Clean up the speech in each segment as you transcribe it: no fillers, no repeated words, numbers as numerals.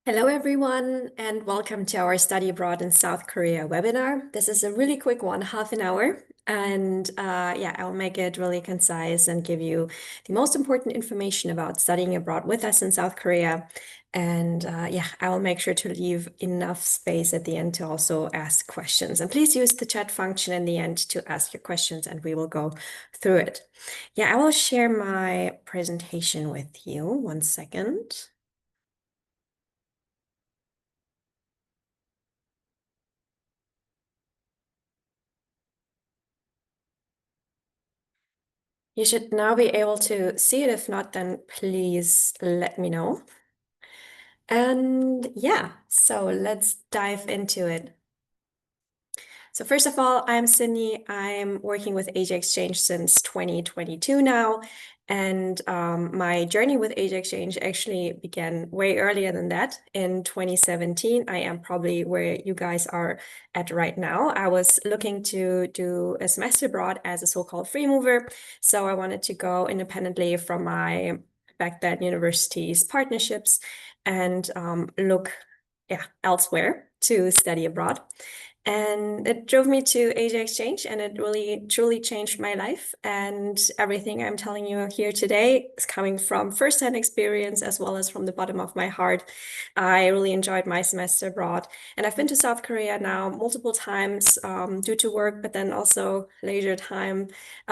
Hello, everyone, and welcome to our Study Abroad in South Korea webinar. This is a really quick one, half an hour. And I'll make it really concise and give you the most important information about studying abroad with us in South Korea. And I will make sure to leave enough space at the end to also ask questions. And please use the chat function in the end to ask your questions, and we will go through it. Yeah, I will share my presentation with you. One second. You should now be able to see it. If not, then please let me know. And so let's dive into it. So first of all, I'm Sydney. I'm working with Asia Exchange since 2022 now. And my journey with Asia Exchange actually began way earlier than that. In 2017, I am probably where you guys are at right now. I was looking to do a semester abroad as a so-called free mover. So I wanted to go independently from my back then university's partnerships and look elsewhere to study abroad. And it drove me to Asia Exchange, and it really truly changed my life. And everything I'm telling you here today is coming from firsthand experience as well as from the bottom of my heart. I really enjoyed my semester abroad, and I've been to South Korea now multiple times due to work, but then also leisure time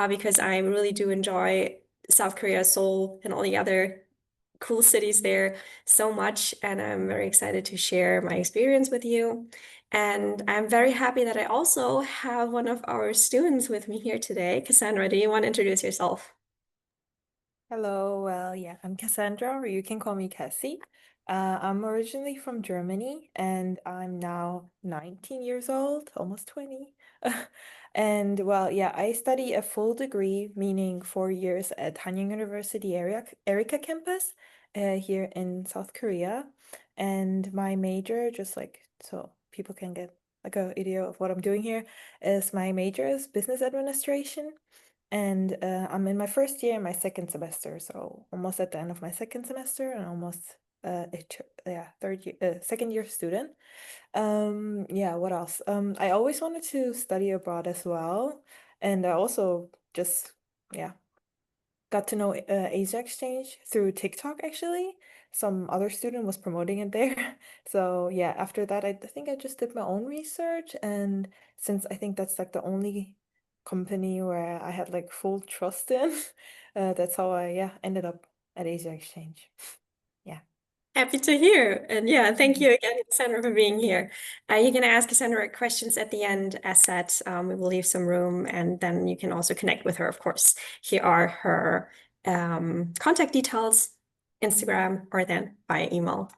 because I really do enjoy South Korea, Seoul, and all the other cool cities there so much. And I'm very excited to share my experience with you. And I'm very happy that I also have one of our students with me here today. Cassandra, do you want to introduce yourself? Hello, I'm Cassandra, or you can call me Cassie. I'm originally from Germany and I'm now 19 years old, almost 20. And I study a full degree, meaning 4 years at Hanyang University Erika campus here in South Korea. And my major, just like so people can get like an idea of what I'm doing here, is my major is business administration. And I'm in my first year, my second semester, so almost at the end of my second semester and almost third year, second year student. What else? I always wanted to study abroad as well, and I also just yeah got to know Asia Exchange through TikTok actually. Some other student was promoting it there. So yeah, after that, I think I just did my own research, and since I think that's like the only company where I had like full trust in, that's how I ended up at Asia Exchange. Yeah. Happy to hear. And thank you again, Cassandra, for being here. You're going to ask Cassandra questions at the end. As said, we will leave some room, and then you can also connect with her, of course. Here are her contact details, Instagram, or then by email.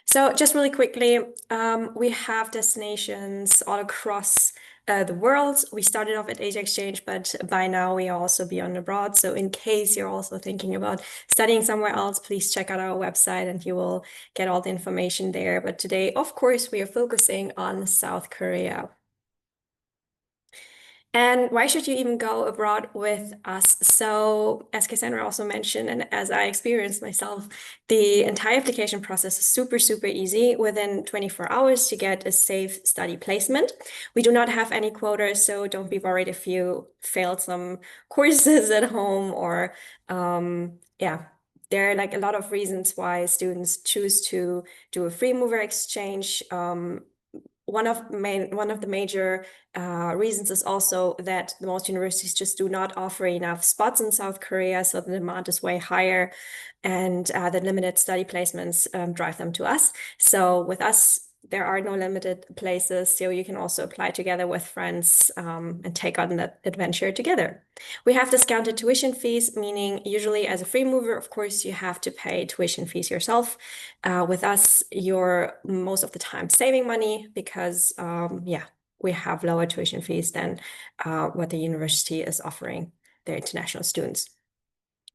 So just really quickly, we have destinations all across the world. We started off at Asia Exchange, but by now we are also beyond abroad. So in case you're also thinking about studying somewhere else, please check out our website and you will get all the information there. But today, of course, we are focusing on South Korea. And why should you even go abroad with us? So, as Cassandra also mentioned, and as I experienced myself, the entire application process is super, super easy. Within 24 hours, you get a safe study placement. We do not have any quotas, so don't be worried if you failed some courses at home or, there are like a lot of reasons why students choose to do a free mover exchange. One of the major reasons is also that the most universities just do not offer enough spots in South Korea, so the demand is way higher, and the limited study placements drive them to us. So with us, there are no limited places, so you can also apply together with friends and take on that adventure together. We have discounted tuition fees, meaning usually as a free mover, of course, you have to pay tuition fees yourself. With us, you're most of the time saving money because, we have lower tuition fees than what the university is offering their international students.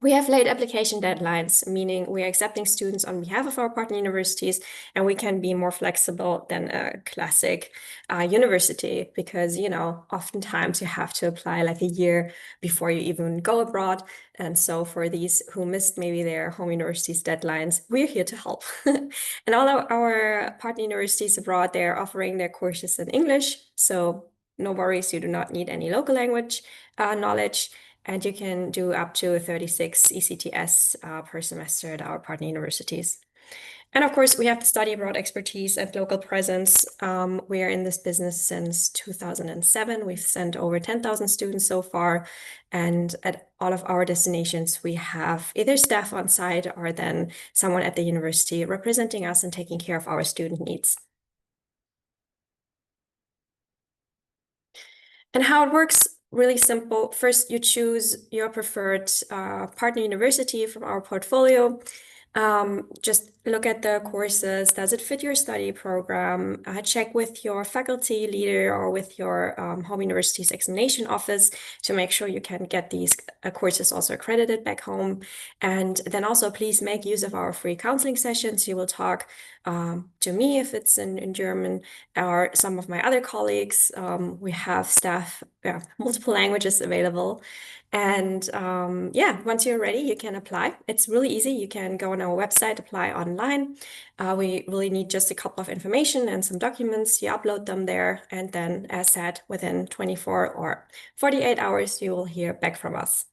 We have late application deadlines, meaning we're accepting students on behalf of our partner universities, and we can be more flexible than a classic university because, oftentimes you have to apply like a year before you even go abroad. And so for these who missed maybe their home university's deadlines, we're here to help. And all our partner universities abroad, they're offering their courses in English. So no worries, you do not need any local language knowledge. And you can do up to 36 ECTS per semester at our partner universities. And of course, we have the study abroad expertise and local presence. We are in this business since 2007. We've sent over 10,000 students so far. And at all of our destinations, we have either staff on site or then someone at the university representing us and taking care of our student needs. And how it works, really simple. First, you choose your preferred partner university from our portfolio. Just look at the courses. Does it fit your study program? Check with your faculty leader or with your home university's examination office to make sure you can get these courses also accredited back home. And then also please make use of our free counseling sessions. You will talk to me if it's in German or some of my other colleagues. We have staff, multiple languages available. And once you're ready, you can apply. It's really easy. You can go on our website, apply online. We really need just a couple of information and some documents. You upload them there. And then, as said, within 24 or 48 hours, you will hear back from us.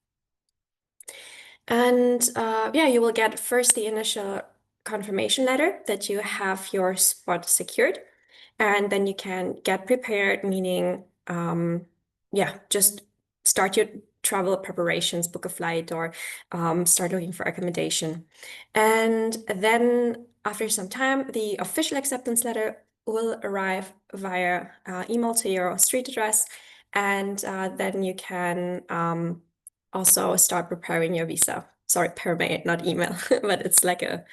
And you will get first the initial confirmation letter that you have your spot secured. And then you can get prepared, meaning, just start your travel preparations, book a flight, or start looking for accommodation. And then after some time, the official acceptance letter will arrive via email to your street address. And then you can also start preparing your visa. Sorry, per mail, not email, but it's like a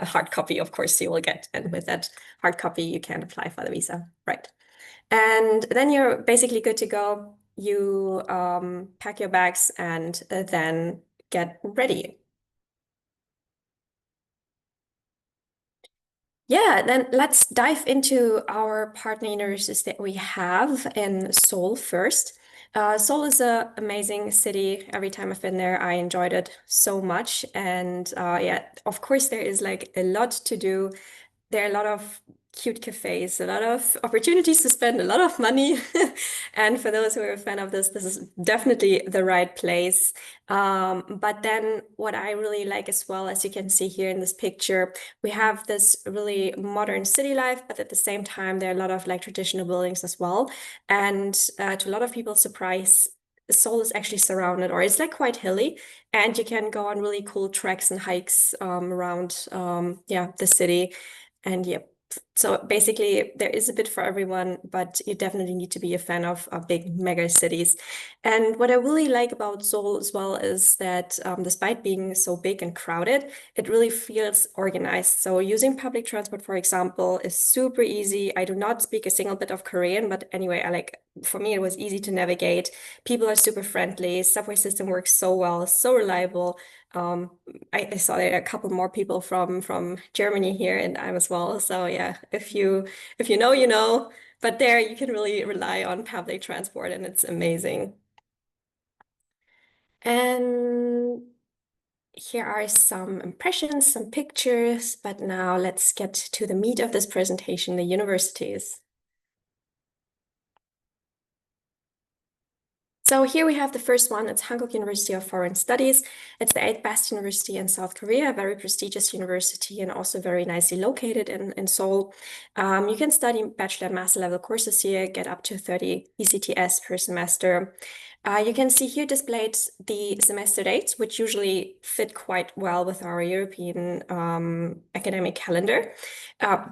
hard copy, of course, you will get. And with that hard copy, you can apply for the visa, right? And then you're basically good to go. You pack your bags and then get ready. Yeah, then let's dive into our partner universities that we have in Seoul first. Seoul is an amazing city. Every time I've been there, I enjoyed it so much. And of course, there is like a lot to do. There are a lot of cute cafes, a lot of opportunities to spend a lot of money. And for those who are a fan of this is definitely the right place. But then what I really like as well, as you can see here in this picture, we have this really modern city life, but at the same time, there are a lot of like traditional buildings as well. And to a lot of people's surprise, Seoul is actually surrounded, or it's like quite hilly, and you can go on really cool treks and hikes around the city. And so basically there is a bit for everyone, but you definitely need to be a fan of big mega cities. And what I really like about Seoul as well is that despite being so big and crowded, it really feels organized. So using public transport, for example, is super easy. I do not speak a single bit of Korean, but anyway, for me, it was easy to navigate. People are super friendly. Subway system works so well, so reliable. I saw there are a couple more people from Germany here, and I'm as well. So yeah, if you know, you know. But there you can really rely on public transport, and it's amazing. And here are some impressions, some pictures. But now let's get to the meat of this presentation: the universities. So here we have the first one. It's Hankook University of Foreign Studies. It's the 8th best university in South Korea, a very prestigious university and also very nicely located in Seoul. You can study bachelor and master level courses here, get up to 30 ECTS per semester. You can see here displayed the semester dates, which usually fit quite well with our European academic calendar.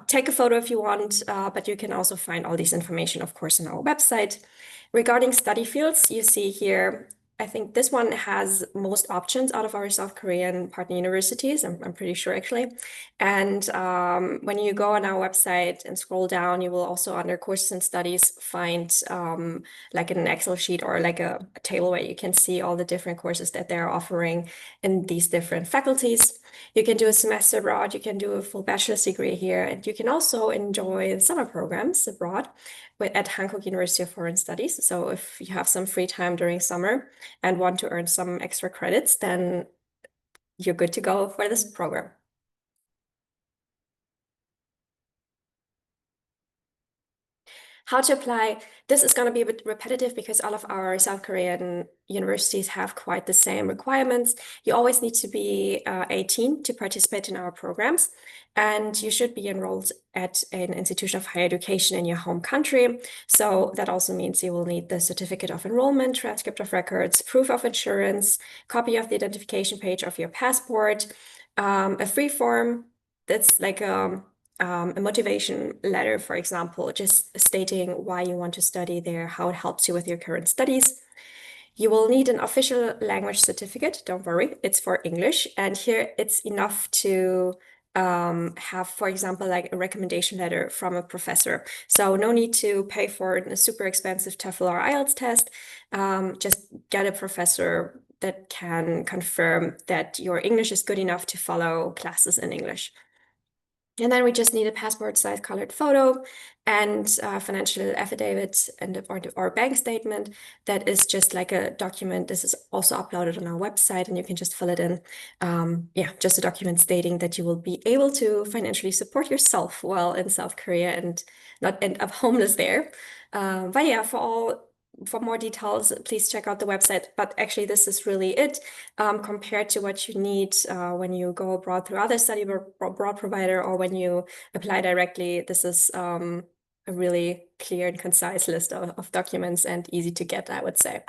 Take a photo if you want, but you can also find all this information, of course, on our website. Regarding study fields, you see here I think this one has most options out of our South Korean partner universities. I'm pretty sure actually. And when you go on our website and scroll down, you will also under courses and studies find like an Excel sheet or like a table where you can see all the different courses that they're offering in these different faculties. You can do a semester abroad, you can do a full bachelor's degree here, and you can also enjoy summer programs abroad at Hankook University of Foreign Studies. So if you have some free time during summer and want to earn some extra credits, then you're good to go for this program. How to apply, this is going to be a bit repetitive because all of our South Korean universities have quite the same requirements. You always need to be 18 to participate in our programs, and you should be enrolled at an institution of higher education in your home country. So that also means you will need the certificate of enrollment, transcript of records, proof of insurance, copy of the identification page of your passport, a free form that's like a motivation letter, for example, just stating why you want to study there, how it helps you with your current studies. You will need an official language certificate. Don't worry, it's for English. And here it's enough to have, for example, like a recommendation letter from a professor. So no need to pay for a super expensive TOEFL or IELTS test. Just get a professor that can confirm that your English is good enough to follow classes in English. And then we just need a passport size colored photo and a financial affidavit and or bank statement that is just like a document. This is also uploaded on our website and you can just fill it in. Yeah, just a document stating that you will be able to financially support yourself while in South Korea and not end up homeless there. But yeah, for more details, please check out the website. But actually, this is really it compared to what you need when you go abroad through other study abroad provider or when you apply directly. This is a really clear and concise list of documents and easy to get, I would say.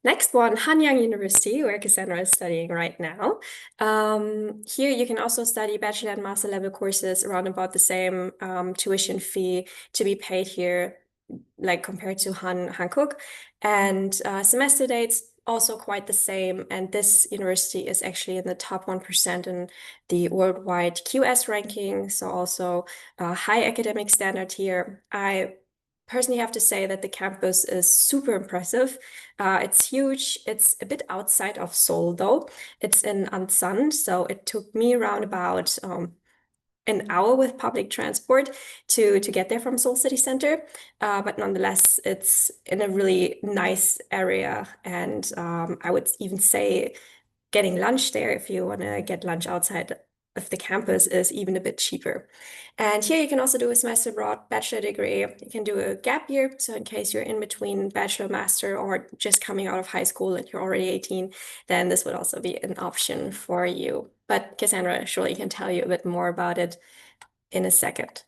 Next one, Hanyang University, where Cassandra is studying right now. Here you can also study bachelor and master level courses around about the same tuition fee to be paid here, like compared to Hankook. And semester dates also quite the same. And this university is actually in the top 1% in the worldwide QS ranking. So also a high academic standard here. I personally have to say that the campus is super impressive. It's huge. It's a bit outside of Seoul though. It's in Ansan, so it took me around about an hour with public transport to get there from Seoul City Center. But nonetheless, it's in a really nice area. And I would even say getting lunch there, if you want to get lunch outside of the campus, is even a bit cheaper. And here you can also do a semester abroad bachelor degree. You can do a gap year. So in case you're in between bachelor, master, or just coming out of high school and you're already 18, then this would also be an option for you. But Cassandra surely can tell you a bit more about it in a second.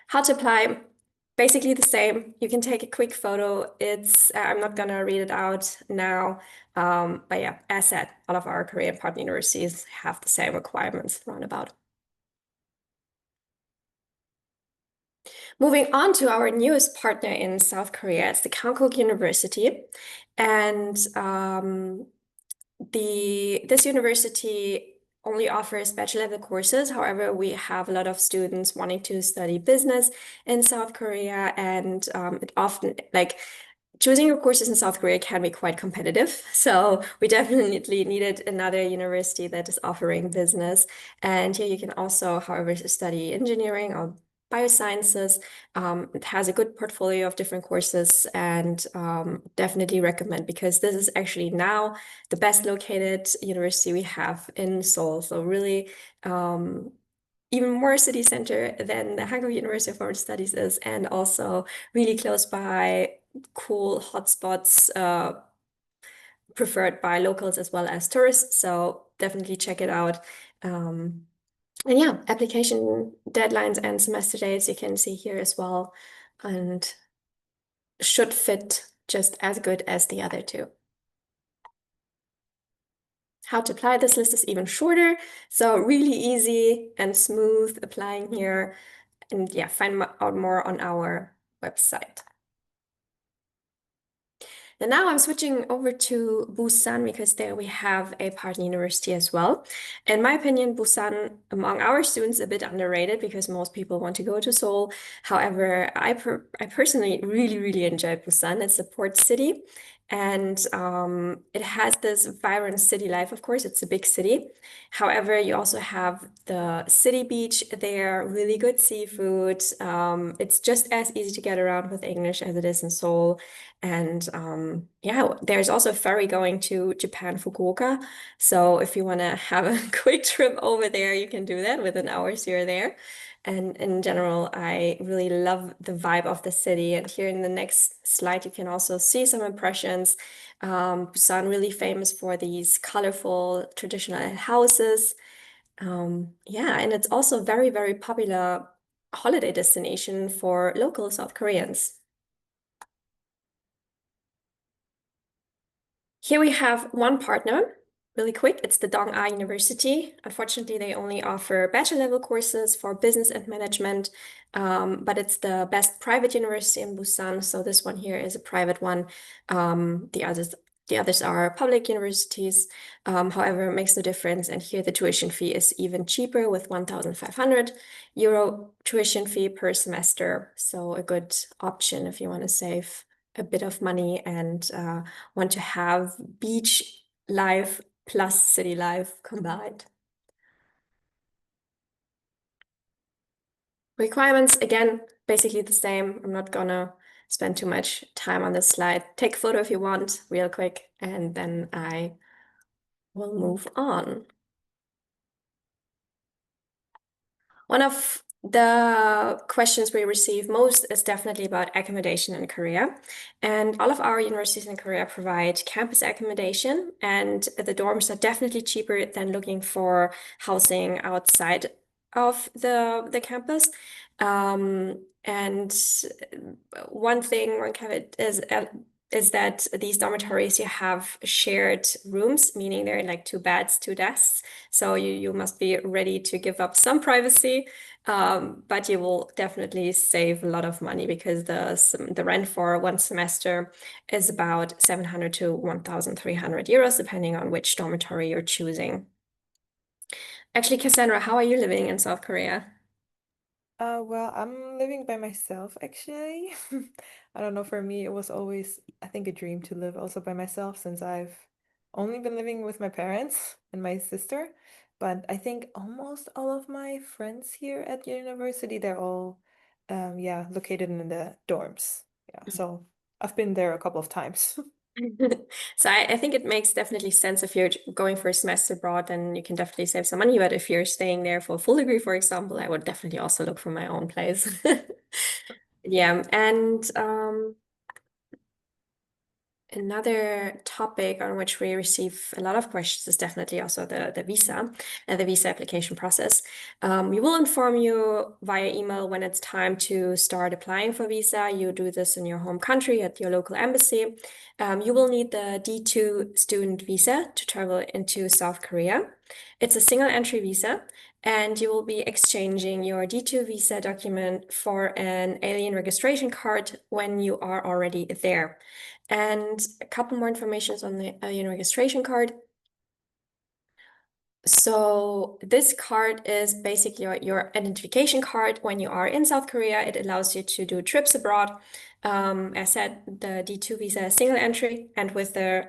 How to apply, basically the same. You can take a quick photo. I'm not gonna read it out now. But yeah, as said, all of our Korean partner universities have the same requirements roundabout. Moving on to our newest partner in South Korea, it's the Konkuk University. And this university only offers bachelor level courses. However, we have a lot of students wanting to study business in South Korea, and it often, like, choosing your courses in South Korea can be quite competitive. So we definitely needed another university that is offering business. And here you can also, however, study engineering or biosciences. It has a good portfolio of different courses and definitely recommend because this is actually now the best located university we have in Seoul. So really even more city center than the Hankook University of Foreign Studies is, and also really close by cool hotspots preferred by locals as well as tourists. So definitely check it out. And yeah, application deadlines and semester dates you can see here as well, and should fit just as good as the other two. How to apply, this list is even shorter, so really easy and smooth applying here. and yeah, find out more on our website. And now I'm switching over to Busan because there we have a partner university as well. In my opinion, Busan among our students a bit underrated because most people want to go to Seoul. However, I personally really enjoy Busan. It's a port city, and it has this vibrant city life. Of course, it's a big city. However, you also have the city beach there, really good seafood. It's just as easy to get around with English as it is in Seoul. And yeah, there's also a ferry going to Japan, Fukuoka. So if you want to have a quick trip over there, you can do that within hours you're there. And in general, I really love the vibe of the city. And here in the next slide, you can also see some impressions. Busan really famous for these colorful traditional houses. Yeah, and it's also very popular holiday destination for local South Koreans. Here we have one partner, really quick. It's the Dong-A University. Unfortunately, they only offer bachelor level courses for business and management, but it's the best private university in Busan. So this one here is a private one. The others are public universities. However, it makes no difference. And here the tuition fee is even cheaper with 1,500 euro tuition fee per semester. So a good option if you want to save a bit of money and want to have beach life plus city life combined. Requirements, again, basically the same. I'm not gonna spend too much time on this slide. Take a photo if you want, real quick, and then I will move on. One of the questions we receive most is definitely about accommodation in Korea. And all of our universities in Korea provide campus accommodation, and the dorms are definitely cheaper than looking for housing outside of the campus. And one thing, one caveat is that these dormitories, you have shared rooms, meaning there are like two beds, two desks. So you must be ready to give up some privacy, but you will definitely save a lot of money because the rent for one semester is about 700 to 1,300 euros, depending on which dormitory you're choosing. Actually, Cassandra, how are you living in South Korea? Well, I'm living by myself actually. I don't know, for me, it was always, I think, a dream to live also by myself since I've only been living with my parents and my sister. But I think almost all of my friends here at university, they're all, yeah, located in the dorms. Yeah, so I've been there a couple of times. So I think it makes definitely sense if you're going for a semester abroad, then you can definitely save some money. But if you're staying there for a full degree, for example, I would definitely also look for my own place. Yeah, and another topic on which we receive a lot of questions is definitely also the visa and the visa application process. We will inform you via email when it's time to start applying for visa. You do this in your home country at your local embassy. You will need the D2 student visa to travel into South Korea. It's a single entry visa, and you will be exchanging your D2 visa document for an alien registration card when you are already there. And a couple more informations on the alien registration card. So this card is basically your identification card when you are in South Korea. It allows you to do trips abroad. As said, the D2 visa is single entry, and with the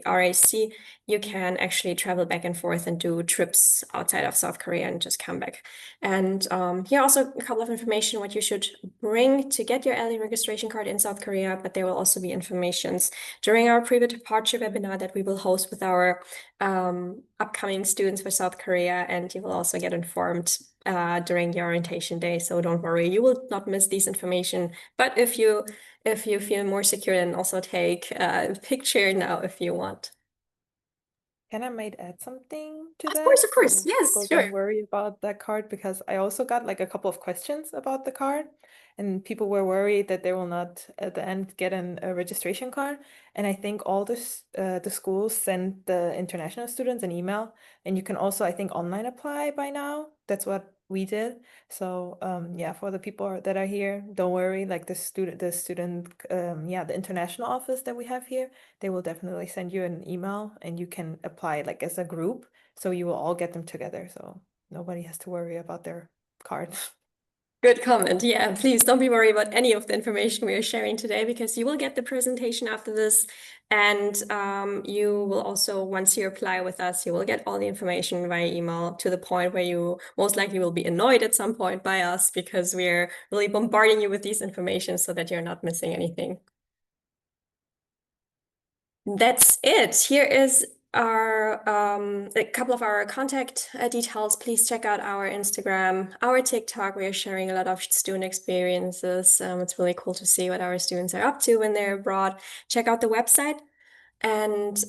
RAC, you can actually travel back and forth and do trips outside of South Korea and just come back. And here also a couple of information what you should bring to get your alien registration card in South Korea, but there will also be informations during our pre-departure webinar that we will host with our upcoming students for South Korea, and you will also get informed during the orientation day. So don't worry, you will not miss these information. But if you feel more secure, then also take a picture now if you want. Can I might add something to that Of course, so yes, people sure. don't worry about that card? Because I also got like a couple of questions about the card, and people were worried that they will not at the end get a registration card. And I think all the schools send the international students an email, and you can also, I think, online apply by now. That's what we did. So yeah, for the people that are here, don't worry. Like the international office that we have here, they will definitely send you an email, and you can apply like as a group. So you will all get them together. So nobody has to worry about their card. Good comment. Yeah, please don't be worried about any of the information we are sharing today, because you will get the presentation after this. And you will also, once you apply with us, you will get all the information via email, to the point where you most likely will be annoyed at some point by us, because we're really bombarding you with these information so that you're not missing anything. That's it. Here is our a couple of our contact details. Please check out our Instagram, our TikTok. We are sharing a lot of student experiences. It's really cool to see what our students are up to when they're abroad. Check out the website. And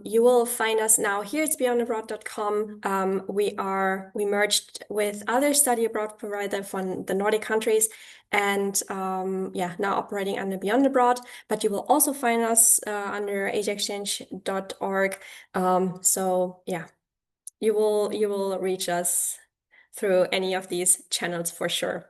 you will find us now here. It's beyondabroad.com. We merged with other study abroad provider from the Nordic countries, and yeah, now operating under Beyond Abroad. But you will also find us under asiaexchange.org. So yeah, you will reach us through any of these channels for sure.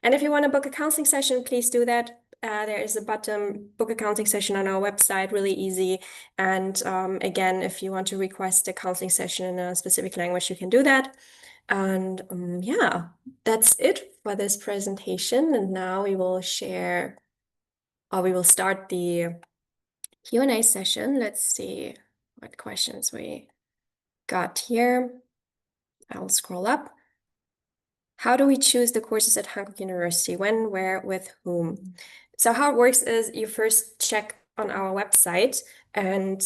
And if you want to book a counseling session, please do that. There is a button, book a counseling session, on our website, really easy. And again, if you want to request a counseling session in a specific language, you can do that. And yeah, that's it for this presentation. And now we will share, or we will start the Q&A session. Let's see what questions we got here. I'll scroll up. How do we choose the courses at Hankook University? When, where, with whom? So how it works is you first check on our website, and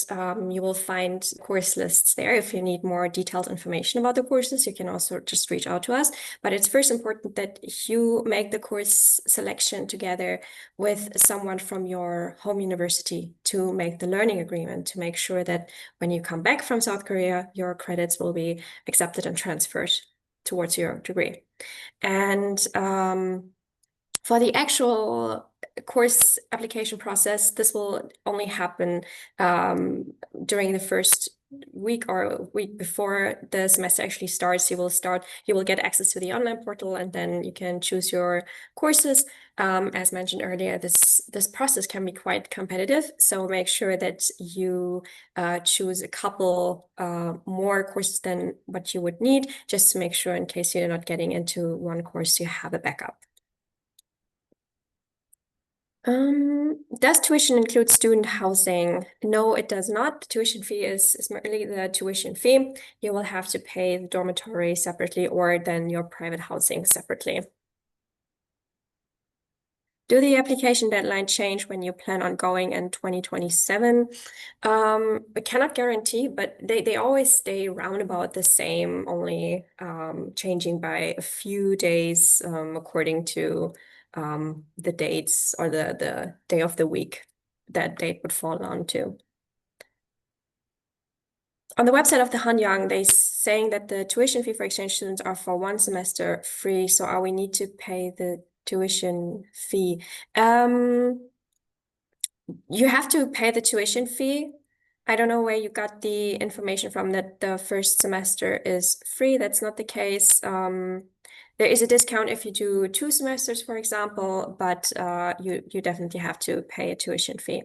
you will find course lists there. If you need more detailed information about the courses, you can also just reach out to us. But it's first important that you make the course selection together with someone from your home university to make the learning agreement, to make sure that when you come back from South Korea, your credits will be accepted and transferred towards your degree. And for the actual course application process, this will only happen during the first week or week before the semester actually starts. You will get access to the online portal, and then you can choose your courses. As mentioned earlier, this process can be quite competitive, so make sure that you choose a couple more courses than what you would need, just to make sure, in case you're not getting into one course, you have a backup. Does tuition include student housing? No, it does not. The tuition fee is merely the tuition fee. You will have to pay the dormitory separately, or then your private housing separately. Do the application deadline change when you plan on going in 2027? We cannot guarantee, but they always stay round about the same, only changing by a few days according to the dates, or the day of the week that date would fall on to. On the website of the Hanyang, they saying that the tuition fee for exchange students are for one semester free. So are we need to pay the tuition fee? You have to pay the tuition fee. I don't know where you got the information from that the first semester is free. That's not the case. There is a discount if you do 2 semesters, for example, but you definitely have to pay a tuition fee.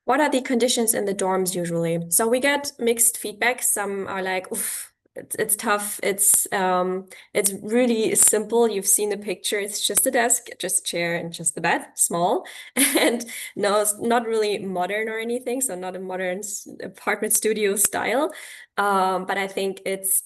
What are the conditions in the dorms usually? So we get mixed feedback. Some are like, oof, it's tough. It's really simple. You've seen the picture. It's just a desk, just a chair, and just the bed, small. And no, it's not really modern or anything. So not a modern apartment studio style. But I think it's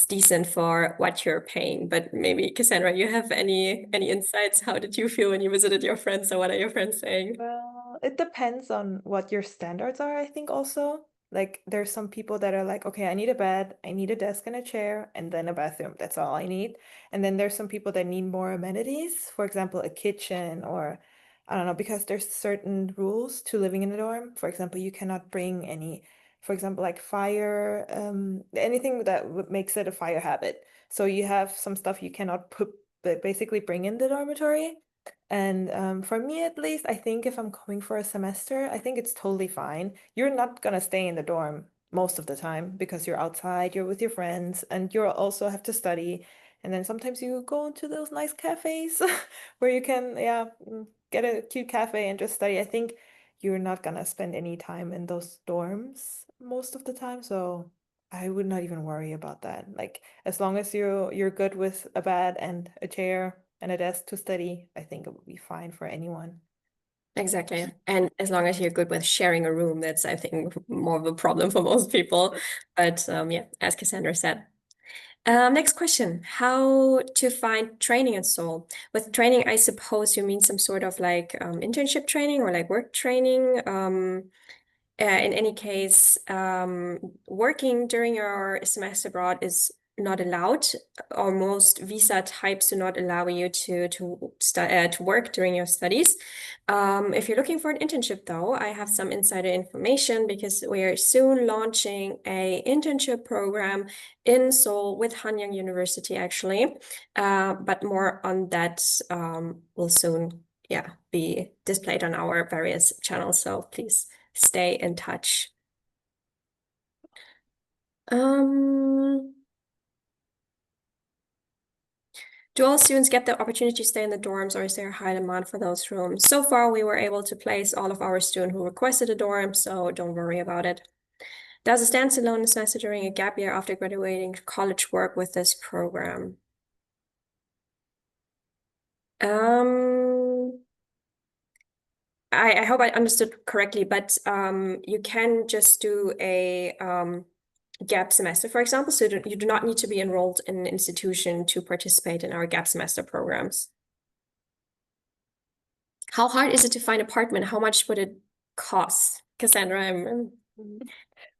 decent for what you're paying. But maybe, Cassandra, you have any insights? How did you feel when you visited your friends? So what are your friends saying? Well, it depends on what your standards are, I think also. Like there's some people that are like, okay, I need a bed, I need a desk and a chair, and then a bathroom. That's all I need. And then there's some people that need more amenities, for example, a kitchen, or I don't know, because there's certain rules to living in a dorm. For example, you cannot bring any, for example, like fire, anything that makes it a fire habit. So you have some stuff you cannot basically bring in the dormitory. And for me, at least, I think if I'm coming for a semester, I think it's totally fine. You're not gonna stay in the dorm most of the time because you're outside, you're with your friends, and you also have to study. And then sometimes you go into those nice cafes where you can, yeah, get a cute cafe and just study. I think you're not gonna spend any time in those dorms most of the time, so I would not even worry about that. Like as long as you're good with a bed and a chair and a desk to study, I think it would be fine for anyone. Exactly. And as long as you're good with sharing a room, that's, I think, more of a problem for most people. But yeah, as Cassandra said. Next question. How to find training in Seoul? With training, I suppose you mean some sort of like internship training or like work training. In any case, working during your semester abroad is not allowed, or most visa types do not allow you to work during your studies. If you're looking for an internship, though, I have some insider information because we are soon launching a internship program in Seoul with Hanyang University, actually. But more on that will soon, yeah, be displayed on our various channels. So please stay in touch. Um, do all students get the opportunity to stay in the dorms, or is there a high demand for those rooms? So far, we were able to place all of our students who requested a dorm, so don't worry about it. Does a standalone semester during a gap year after graduating college work with this program? Um, I hope I understood correctly, but you can just do a gap semester, for example. So you do not need to be enrolled in an institution to participate in our gap semester programs. How hard is it to find apartment? How much would it cost? Cassandra, Mhm.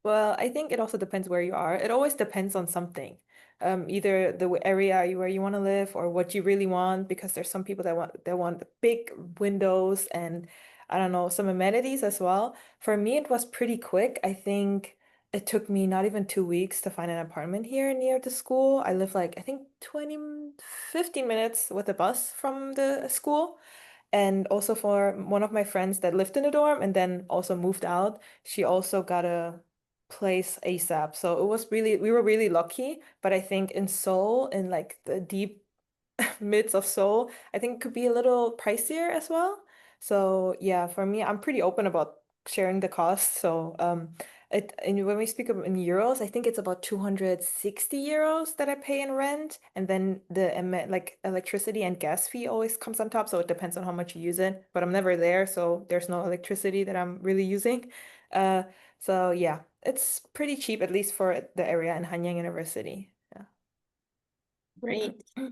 Well, I think it also depends where you are. It always depends on something. Either the area where you want to live or what you really want, because there's some people that want big windows and I don't know, some amenities as well. For me, it was pretty quick. I think it took me not even 2 weeks to find an apartment here near the school. I live like I think 15 minutes with a bus from the school. And also for one of my friends that lived in a dorm and then also moved out, she also got a place ASAP. So we were really lucky. But I think in Seoul, in like the deep midst of Seoul, I think it could be a little pricier as well. So yeah, for me, I'm pretty open about sharing the cost. So and when we speak of in euros, I think it's about 260 euros that I pay in rent, and then the like electricity and gas fee always comes on top. So it depends on how much you use it. But I'm never there, so there's no electricity that I'm really using. Uh, so yeah, it's pretty cheap, at least for the area in Hanyang University. great. Yeah.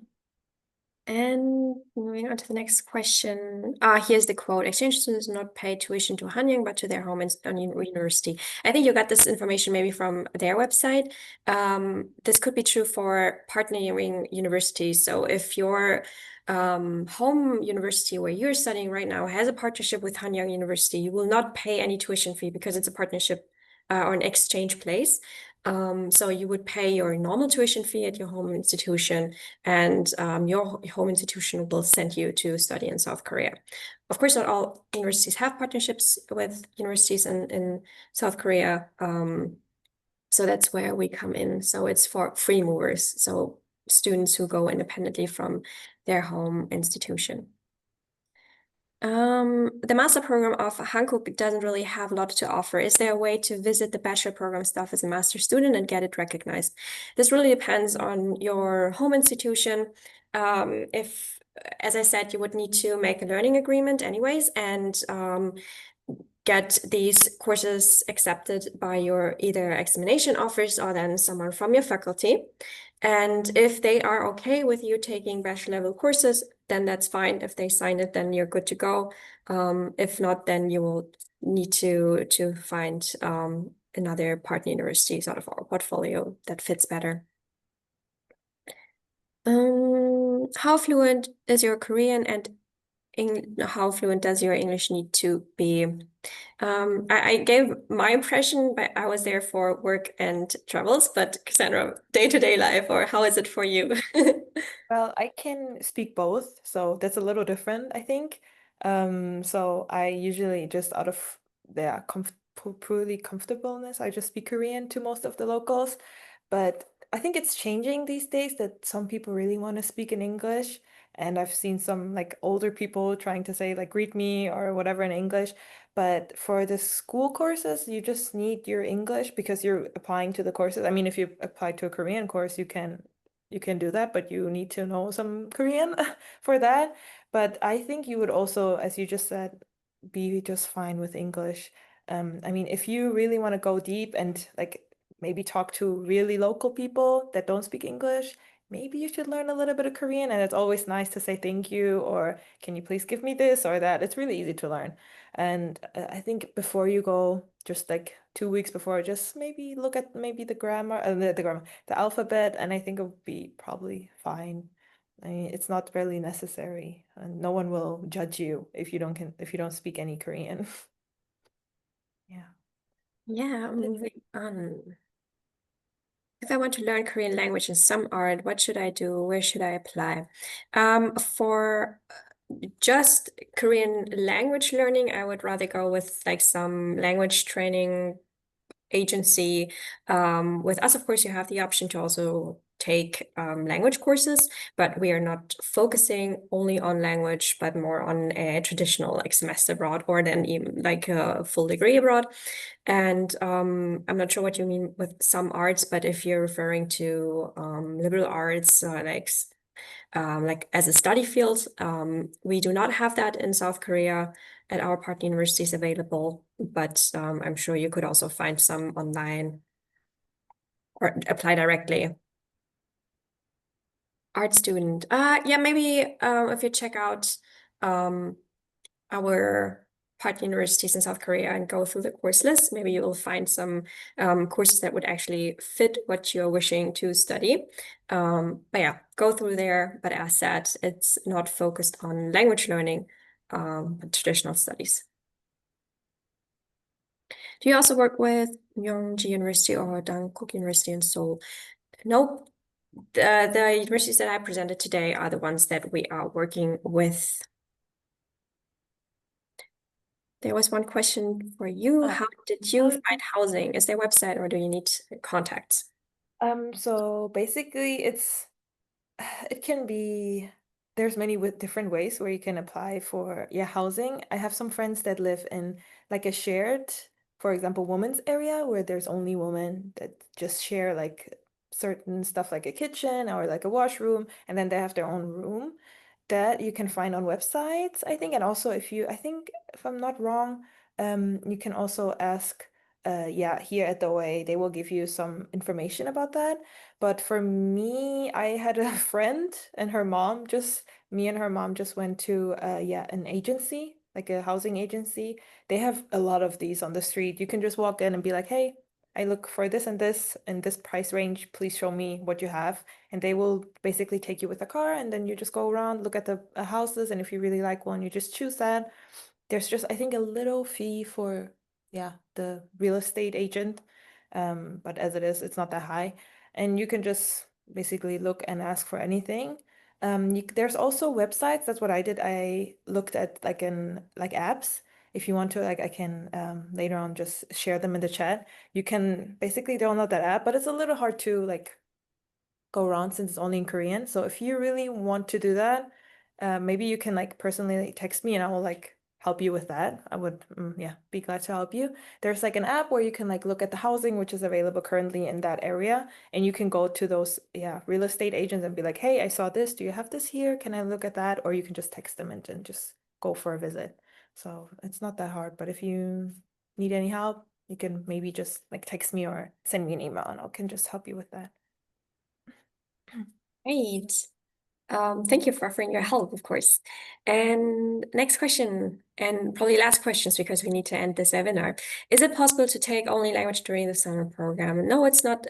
And moving on to the next question. Here's the quote. Exchange students do not pay tuition to Hanyang, but to their home university. I think you got this information maybe from their website. This could be true for partnering universities. So if your home university where you're studying right now has a partnership with Hanyang University, you will not pay any tuition fee because it's a partnership or an exchange place. So you would pay your normal tuition fee at your home institution, and your home institution will send you to study in South Korea. Of course, not all universities have partnerships with universities in South Korea. So that's where we come in. So it's for free movers, so students who go independently from their home institution. The master program of Hankook doesn't really have a lot to offer. Is there a way to visit the bachelor program stuff as a master student and get it recognized? This really depends on your home institution. If, as I said, you would need to make a learning agreement anyways, and get these courses accepted by your either examination office or then someone from your faculty. And if they are okay with you taking bachelor level courses, then that's fine. If they sign it, then you're good to go. If not, then you will need to find another partner university out of our portfolio that fits better. How fluent is your Korean, and how fluent does your English need to be? I gave my impression, but I was there for work and travels, but Cassandra, day-to-day life, or how is it for you? Well, I can speak both, so that's a little different, I think. So I usually just out of purely comfortableness, I just speak Korean to most of the locals. But I think it's changing these days that some people really want to speak in English. And I've seen some like older people trying to say like greet me or whatever in English. But for the school courses, you just need your English because you're applying to the courses. I mean, if you apply to a Korean course, you can do that, but you need to know some Korean for that. But I think you would also, as you just said, be just fine with English. I mean, if you really want to go deep and like maybe talk to really local people that don't speak English, maybe you should learn a little bit of Korean. And it's always nice to say thank you or can you please give me this or that. It's really easy to learn. And I think before you go, just like 2 weeks before, just maybe look at maybe the grammar, the grammar, the alphabet, and I think it would be probably fine. I mean, it's not really necessary, and no one will judge you if you don't speak any Korean. Yeah. Yeah, moving on. If I want to learn Korean language and some art, what should I do? Where should I apply? For just Korean language learning, I would rather go with like some language training agency. With us, of course, you have the option to also take language courses, but we are not focusing only on language, but more on a traditional like semester abroad or then even like a full degree abroad. And I'm not sure what you mean with some arts, but if you're referring to liberal arts, like as a study field, we do not have that in South Korea at our partner universities available, but I'm sure you could also find some online or apply directly. Art student, yeah, maybe if you check out our partner universities in South Korea and go through the course list, maybe you will find some courses that would actually fit what you're wishing to study. But yeah, go through there. But as said, it's not focused on language learning, but traditional studies. Do you also work with Yonsei University or Dankook University in Seoul? Nope. The universities that I presented today are the ones that we are working with. There was one question for you. How did you find housing? Is there a website or do you need contacts? So basically it can be there's many with different ways where you can apply for housing. I have some friends that live in like a shared, for example, women's area where there's only women that just share like certain stuff like a kitchen or like a washroom, and then they have their own room that you can find on websites, I think. And also I think if I'm not wrong, you can also ask here at the OA, they will give you some information about that. But for me, I had a friend and me and her mom just went to an agency, like a housing agency. They have a lot of these on the street. You can just walk in and be like, hey, I look for this and this in this price range. Please show me what you have. And they will basically take you with a car and then you just go around, look at the houses. And if you really like one, you just choose that. There's just, I think, a little fee for, the real estate agent. But as it is, it's not that high. And you can just basically look and ask for anything. There's also websites. That's what I did. I looked at like apps. If you want to, like, I can later on just share them in the chat. You can basically download that app, but it's a little hard to like go around since it's only in Korean. So if you really want to do that, maybe you can like personally text me and I will like help you with that. I would, be glad to help you. There's like an app where you can like look at the housing which is available currently in that area, and you can go to those real estate agents and be like, hey, I saw this. Do you have this here? Can I look at that? Or you can just text them and just go for a visit. So it's not that hard. But if you need any help, you can maybe just like text me or send me an email and I can just help you with that. Great. Thank you for offering your help, of course. And next question, and probably last questions because we need to end this webinar. Is it possible to take only language during the summer program? No, it's not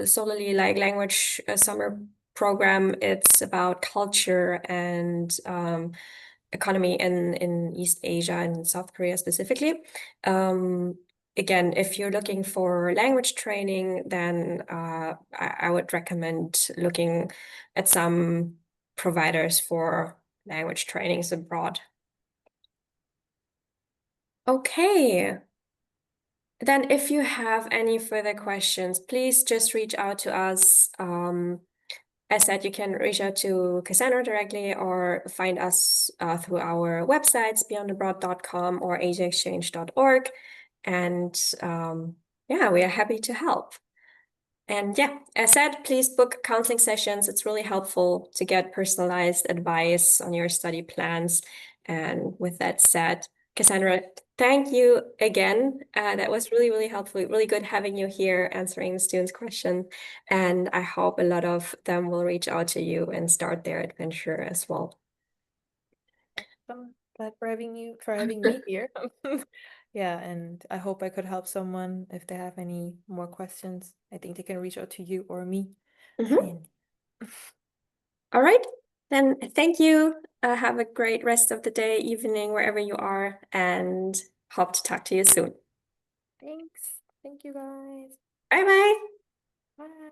solely like language summer program. It's about culture and economy in East Asia and South Korea specifically. Again, if you're looking for language training, then I would recommend looking at some providers for language trainings abroad. Okay. Then if you have any further questions, please just reach out to us. As said, you can reach out to Cassandra directly or find us through our websites, beyondabroad.com or asiaexchange.org. And yeah, we are happy to help. And yeah, as said, please book counseling sessions. It's really helpful to get personalized advice on your study plans. And with that said, Cassandra, thank you again. That was really, really helpful. Really good having you here answering the students' questions. And I hope a lot of them will reach out to you and start their adventure as well. I'm glad for having me here. Yeah, and I hope I could help someone if they have any more questions. I think they can reach out to you or me. Mhm. And All right, then thank you. Have a great rest of the day, evening, wherever you are, and hope to talk to you soon. thanks. Thank you guys. Bye bye. Bye.